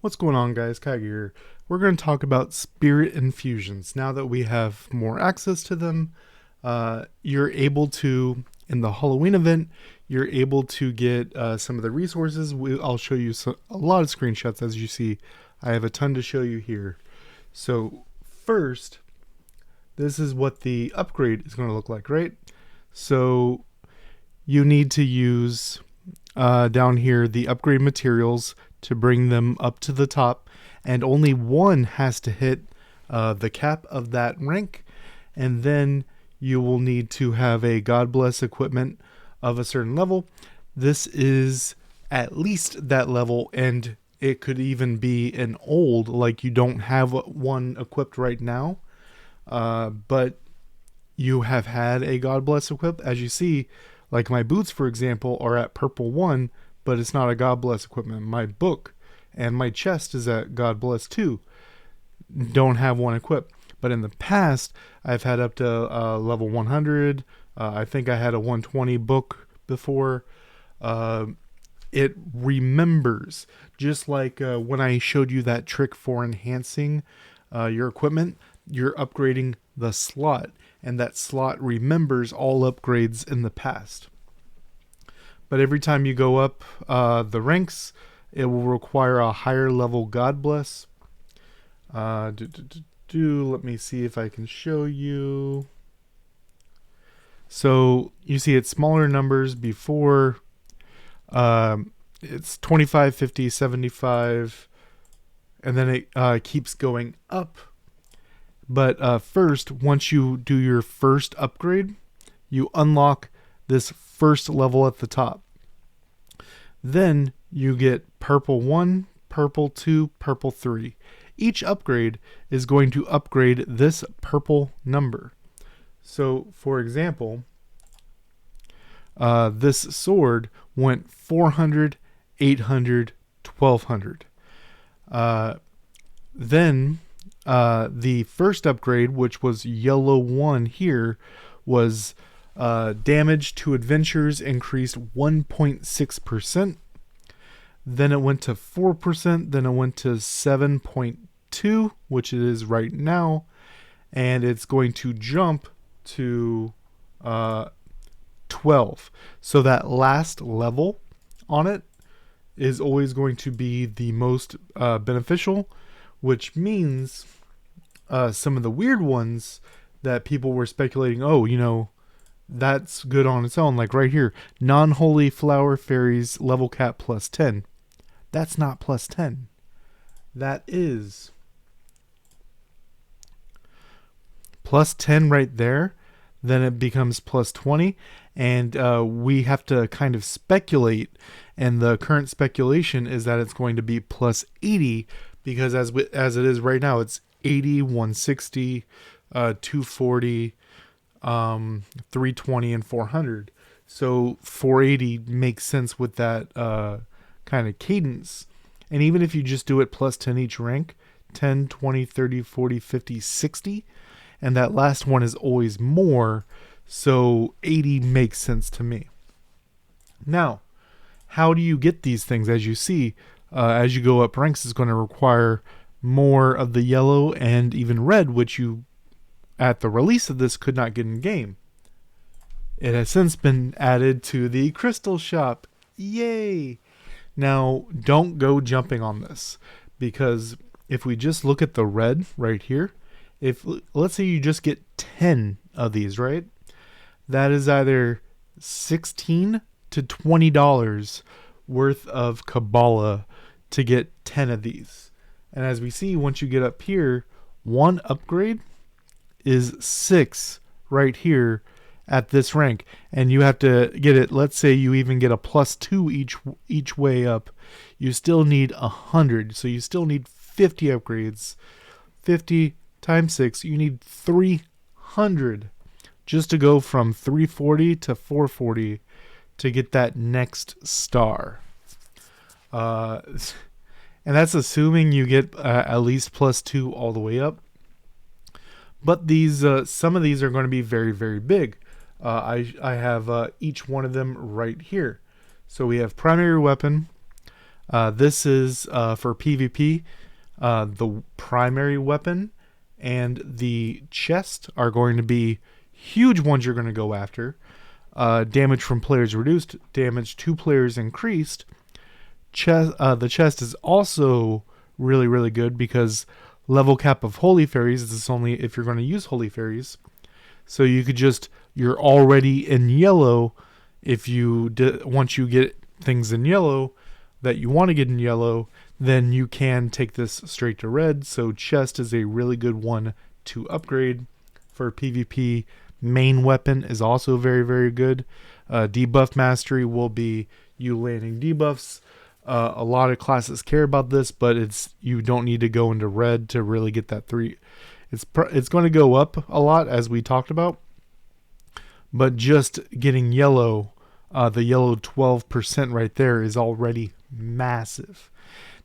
What's going on, guys? Kage here. We're going to talk about spirit infusions. Now that we have more access to them, you're able to, in the Halloween event, you're able to get some of the resources. I'll show you a lot of screenshots. As you see, I have a ton to show you here. So first, this is what the upgrade is going to look like, right? So you need to use down here the upgrade materials to bring them up to the top, and only one has to hit the cap of that rank, and then you will need to have a God Bless equipment of a certain level. This is at least that level, and it could even be an old, like you don't have one equipped right now, but you have had a God Bless equip. As you see, like my boots, for example, are at purple 1, but it's not a God Bless equipment. My book and my chest is at God Bless 2. Don't have one equipped. But in the past, I've had up to level 100. I think I had a 120 book before. It remembers, just like when I showed you that trick for enhancing your equipment, you're upgrading the slot, and that slot remembers all upgrades in the past. But every time you go up the ranks, it will require a higher level God Bless. Let me see if I can show you. So you see it's smaller numbers before. It's 25, 50, 75, and then it keeps going up. But first, once you do your first upgrade, you unlock this first level at the top. Then you get purple 1, purple 2, purple 3. Each upgrade is going to upgrade this purple number. So, for example, this sword went 400, 800, 1200. Then the first upgrade, which was yellow 1 here, was damage to adventures increased 1.6%. Then it went to 4%. Then it went to 7.2, which it is right now. And it's going to jump to 12. So that last level on it is always going to be the most beneficial, which means some of the weird ones that people were speculating, oh, you know, that's good on its own. Like right here, non-holy flower fairies level cap plus 10. That's not plus 10. That is plus 10 right there. Then it becomes plus 20. And we have to kind of speculate. And the current speculation is that it's going to be plus 80. Because as it is right now, it's 80, 160, 240, 320, and 400. So 480 makes sense with that kind of cadence. And even if you just do it plus 10 each rank, 10, 20, 30, 40, 50, 60, and that last one is always more, so 80 makes sense to me. Now, how do you get these things? As you see, as you go up ranks, is going to require more of the yellow and even red, which you, at the release of this, could not get in game. It has since been added to the crystal shop. Yay! Now, don't go jumping on this, because if we just look at the red right here, if let's say you just get 10 of these, right? That is either $16 to $20 worth of Kabbalah to get 10 of these. And as we see, once you get up here, one upgrade is 6 right here at this rank, and you have to get it. Let's say you even get a plus 2 each way up. You still need 100, so you still need 50 upgrades. 50 times 6, you need 300 just to go from 340 to 440 to get that next star. And that's assuming you get at least plus 2 all the way up. But these some of these are going to be very, very big. I have each one of them right here. So we have primary weapon, This is for PvP. The primary weapon and the chest are going to be huge ones you're going to go after. Damage from players reduced, damage to players increased. The chest is also really, really good because level cap of Holy Fairies is only if you're going to use Holy Fairies. So you're already in yellow. Once you get things in yellow that you want to get in yellow, then you can take this straight to red. So chest is a really good one to upgrade for PvP. Main weapon is also very, very good. Debuff mastery will be you landing debuffs. A lot of classes care about this, but you don't need to go into red to really get that 3. It's going to go up a lot as we talked about, but just getting yellow, the yellow 12% right there is already massive.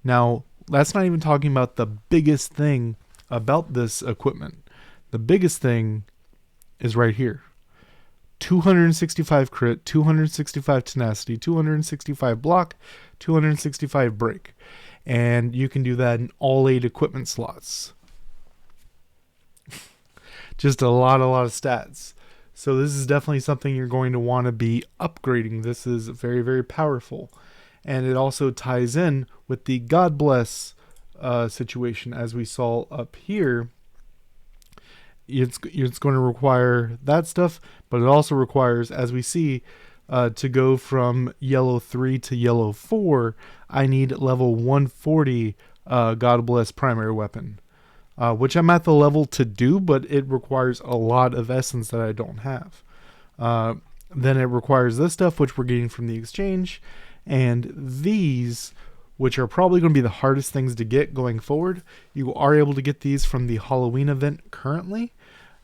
Now, that's not even talking about the biggest thing about this equipment. The biggest thing is right here. 265 crit, 265 tenacity, 265 block, 265 break. And you can do that in all 8 equipment slots. Just a lot of stats. So this is definitely something you're going to want to be upgrading. This is very, very powerful. And it also ties in with the God Bless situation, as we saw up here. It's going to require that stuff, but it also requires, as we see, to go from yellow 3 to yellow 4, I need level 140 God Bless primary weapon, which I'm at the level to do, but it requires a lot of essence that I don't have. Then it requires this stuff, which we're getting from the exchange, and these, which are probably going to be the hardest things to get going forward. You are able to get these from the Halloween event currently,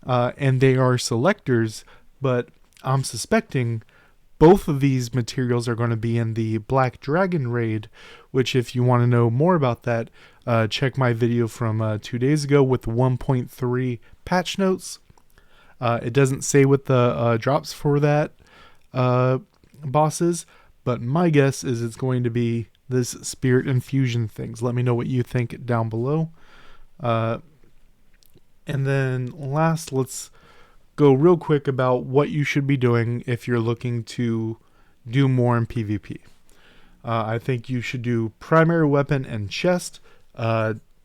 and they are selectors, but I'm suspecting both of these materials are going to be in the Black Dragon raid, which if you want to know more about that, check my video from 2 days ago with 1.3 patch notes. It doesn't say what the drops for that boss is, but my guess is it's going to be this Spirit Infusion things. Let me know what you think down below. And then last, let's go real quick about what you should be doing if you're looking to do more in PvP. I think you should do primary weapon and chest,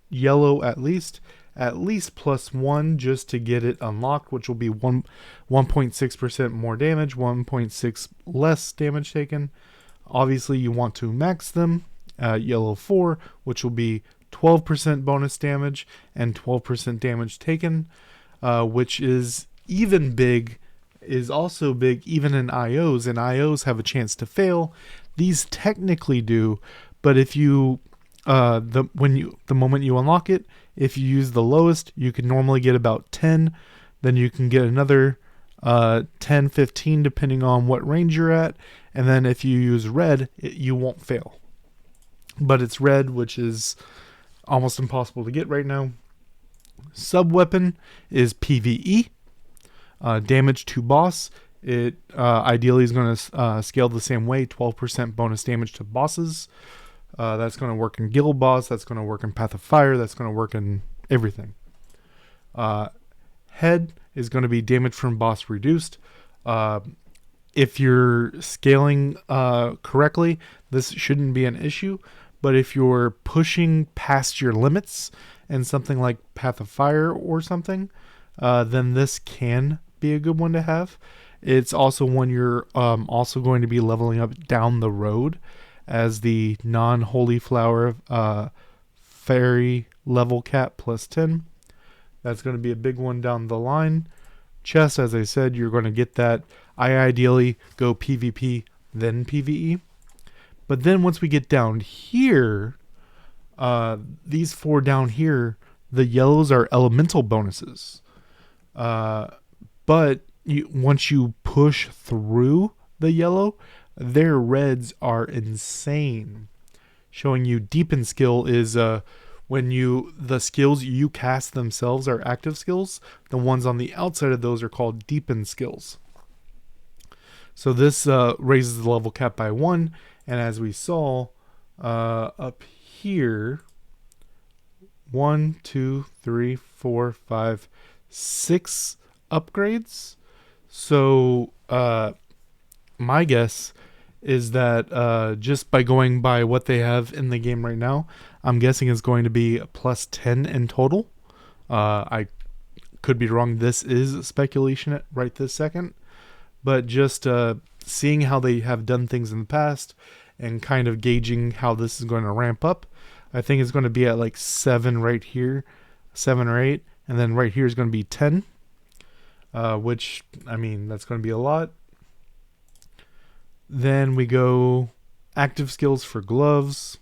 yellow at least +1 just to get it unlocked, which will be 1.6% more damage, 1.6 less damage taken. Obviously, you want to max them. Yellow 4, which will be 12% bonus damage and 12% damage taken, which is also big even in IOs, and IOs have a chance to fail. These technically do, but if you the moment you unlock it, if you use the lowest, you can normally get about 10. Then you can get another 10, 15 depending on what range you're at, and then if you use red, you won't fail. But it's red, which is almost impossible to get right now. Sub weapon is PvE. Damage to boss, it ideally is going to scale the same way, 12% bonus damage to bosses. That's going to work in guild boss, that's going to work in Path of Fire, that's going to work in everything. Head is going to be damage from boss reduced. If you're scaling correctly, this shouldn't be an issue, but if you're pushing past your limits and something like Path of Fire or something, then this can be a good one to have. It's also one you're also going to be leveling up down the road as the non-holy flower fairy level cap +10. That's going to be a big one down the line. Chest, as I said, you're going to get that. I ideally go PvP, then PvE. But then once we get down here, these 4 down here, the yellows are elemental bonuses. But once you push through the yellow, their reds are insane. Showing you deepen skill is when the skills you cast themselves are active skills. The ones on the outside of those are called deepen skills. So this raises the level cap by 1, and as we saw, Up here, 1, 2, 3, 4, 5, 6 upgrades. So my guess is that just by going by what they have in the game right now, I'm guessing it's going to be plus 10 in total. I could be wrong. This is speculation right this second. But just seeing how they have done things in the past and kind of gauging how this is going to ramp up, I think it's going to be at like 7 right here, 7 or 8. And then right here is going to be 10, which, I mean, that's going to be a lot. Then we go active skills for gloves,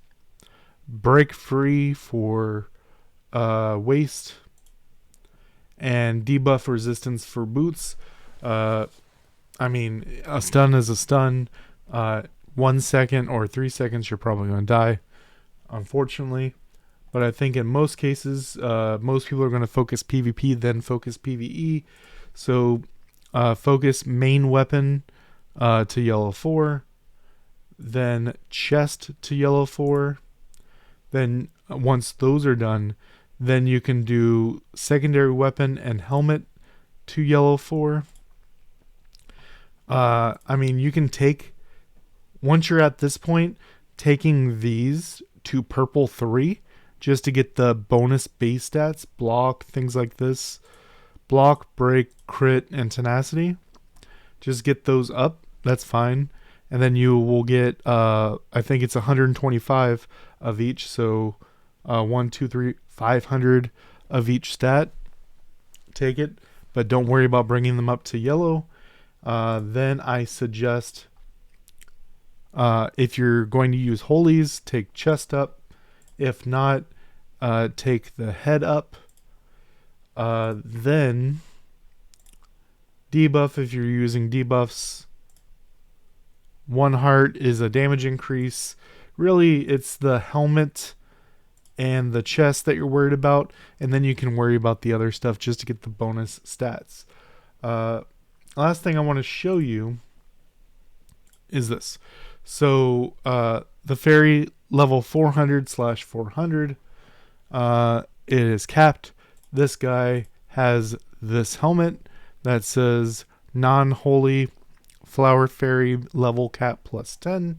break free for waist, and debuff resistance for boots. I mean, a stun is a stun. 1 second or 3 seconds, you're probably going to die, unfortunately. But I think in most cases, most people are going to focus PvP, then focus PvE. So focus main weapon to yellow 4, then chest to yellow 4. Then once those are done, then you can do secondary weapon and helmet to yellow 4. I mean, you can take, once you're at this point, taking these to purple 3 just to get the bonus base stats, block, things like this. Block, break, crit, and tenacity. Just get those up. That's fine. And then you will get, I think it's 125 of each. So 1, 2, 3, 500 of each stat. Take it. But don't worry about bringing them up to yellow. Then I suggest, if you're going to use holies, take chest up. If not, take the head up. Then debuff if you're using debuffs. 1 heart is a damage increase. Really, it's the helmet and the chest that you're worried about, and then you can worry about the other stuff just to get the bonus stats. Last thing I want to show you is this. So the fairy level 400/400, it is capped. This guy has this helmet that says non-holy flower fairy level cap plus 10.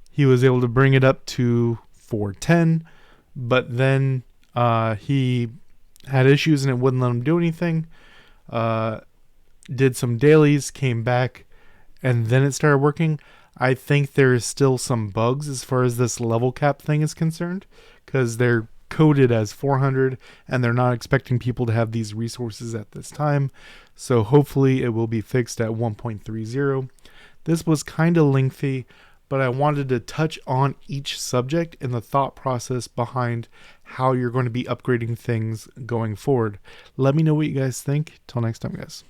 He was able to bring it up to 410, but then he had issues and it wouldn't let him do anything. Did some dailies, came back, and then it started working. I think there is still some bugs as far as this level cap thing is concerned, because they're coded as 400 and they're not expecting people to have these resources at this time. So hopefully it will be fixed at 1.30. This was kind of lengthy, but I wanted to touch on each subject and the thought process behind how you're going to be upgrading things going forward. Let me know what you guys think. Till next time, guys.